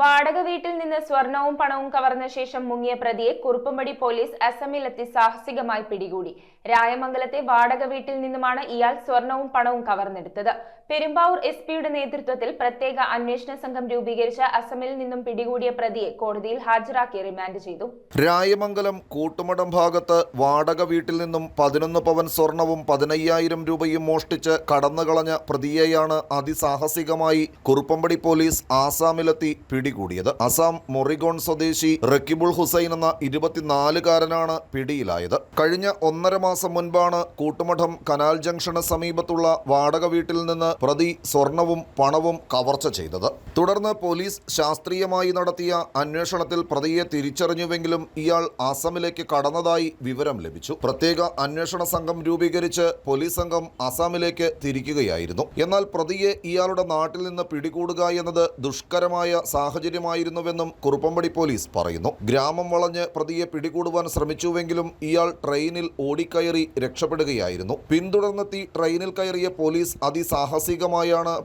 വാടക വീട്ടിൽ നിന്ന് സ്വർണവും പണവും കവർന്ന ശേഷം മുങ്ങിയ പ്രതിയെ കുറുപ്പുംപടി പോലീസ് അസമിലെത്തി സാഹസികമായി പിടികൂടി. രായമംഗലത്തെ വാടക വീട്ടിൽ നിന്നുമാണ് ഇയാൾ സ്വർണവും പണവും കവർന്നെടുത്തത്. പെരുമ്പാവൂർ എസ്പിയുടെ നേതൃത്വത്തിൽ പ്രത്യേക അന്വേഷണ സംഘം രൂപീകരിച്ച അസമിൽ നിന്നും പിടികൂടിയ പ്രതിയെ കോടതിയിൽ ഹാജരാക്കി റിമാൻഡ് ചെയ്തു. രായമംഗലം കൂട്ടുമടം ഭാഗത്ത് വാടക വീട്ടിൽ നിന്നും 11 പവൻ സ്വർണവും 15,000 രൂപയും മോഷ്ടിച്ച് കടന്നുകളഞ്ഞ പ്രതിയെയാണ് അതിസാഹസികമായി കുറുപ്പുംപടി പോലീസ് ആസാമിലെത്തി പിടികൂടിയത്. അസാം മൊറിഗോൺ സ്വദേശി റക്കിബുൾ ഹുസൈൻ എന്ന 24-കാരനാണ് പിടിയിലായത്. കഴിഞ്ഞ 1.5 മാസം മുൻപാണ് കൂട്ടുമഠം കനാൽ ജംഗ്ഷന് സമീപത്തുള്ള വാടക വീട്ടിൽ നിന്ന് പ്രതി സ്വർണവും പണവും കവർച്ച ചെയ്തത്. തുടർന്ന് പോലീസ് ശാസ്ത്രീയമായി നടത്തിയ അന്വേഷണത്തിൽ പ്രതിയെ തിരിച്ചറിഞ്ഞുവെങ്കിലും ഇയാൾ ആസാമിലേക്ക് കടന്നതായി വിവരം ലഭിച്ചു. പ്രത്യേക അന്വേഷണ സംഘം രൂപീകരിച്ച് പോലീസ് സംഘം ആസാമിലേക്ക് തിരിക്കുകയായിരുന്നു. എന്നാൽ പ്രതിയെ ഇയാളുടെ നാട്ടിൽ നിന്ന് പിടികൂടുക എന്നത് ദുഷ്കരമായ സാഹചര്യമായിരുന്നുവെന്നും കുറുപ്പുംപടി പോലീസ് പറയുന്നു. ഗ്രാമം വളഞ്ഞ് പ്രതിയെ പിടികൂടുവാൻ ശ്രമിച്ചുവെങ്കിലും ഇയാൾ ട്രെയിനിൽ ഓടിക്കയറി രക്ഷപ്പെടുകയായിരുന്നു. പിന്തുടർന്നെത്തി ട്രെയിനിൽ കയറിയ പോലീസ് അതിസാഹസികമായാണ്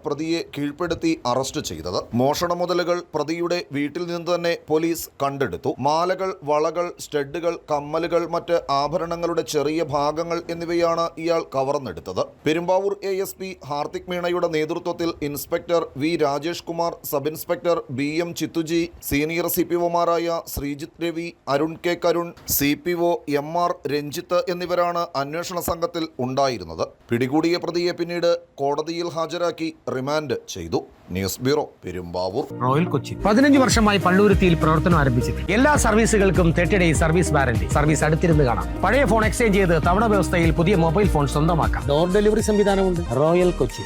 പ്രതിയെ കീഴ്പ്പെടുത്തി അറസ്റ്റ് ചെയ്തത്. മോഷണ മുതലുകൾ പ്രതിയുടെ വീട്ടിൽ നിന്ന് തന്നെ പോലീസ് കണ്ടെടുത്തു. മാലകൾ, വളകൾ, സ്റ്റഡുകൾ, കമ്മലുകൾ, മറ്റ് ആഭരണങ്ങളുടെ ചെറിയ ഭാഗങ്ങൾ എന്നിവയാണ് ഇയാൾ കവർന്നെടുത്തത്. പെരുമ്പാവൂർ ASP ഹാർദിക് മീണയുടെ നേതൃത്വത്തിൽ inspector V Rajesh Kumar, sub inspector BM Chithuji, senior CPOമാരായ Sreejith Ravi, Arun K Karun, CPO MR Ranjith എന്നിവരാണ് അന്വേഷണ സംഘത്തിൽ ഉണ്ടായിരുന്നത്. പിടികൂടിയ പ്രതിയെ പിന്നീട് കോടതിയിൽ ഹാജരാക്കി റിമാൻഡ് ചെയ്തു. News bureau, Perumbavoor. Royal Kochi 15 വർഷമായി പള്ളുരുത്തിയിൽ പ്രവർത്തനം ആരംഭിച്ചിട്ട് എല്ലാ സർവീസുകൾക്കും 30 ഡേയ്സ് സർവീസ് വാറന്റി. സർവീസ് അടുത്തിരുന്ന് കാണാം. പഴയ ഫോൺ എക്സ്ചേഞ്ച് ചെയ്ത് തവണ വ്യവസ്ഥയിൽ പുതിയ മൊബൈൽ ഫോൺ സ്വന്തമാക്കാം. ഡോർ ഡെലിവറി സംവിധാനമുണ്ട്. റോയൽ കൊച്ചി.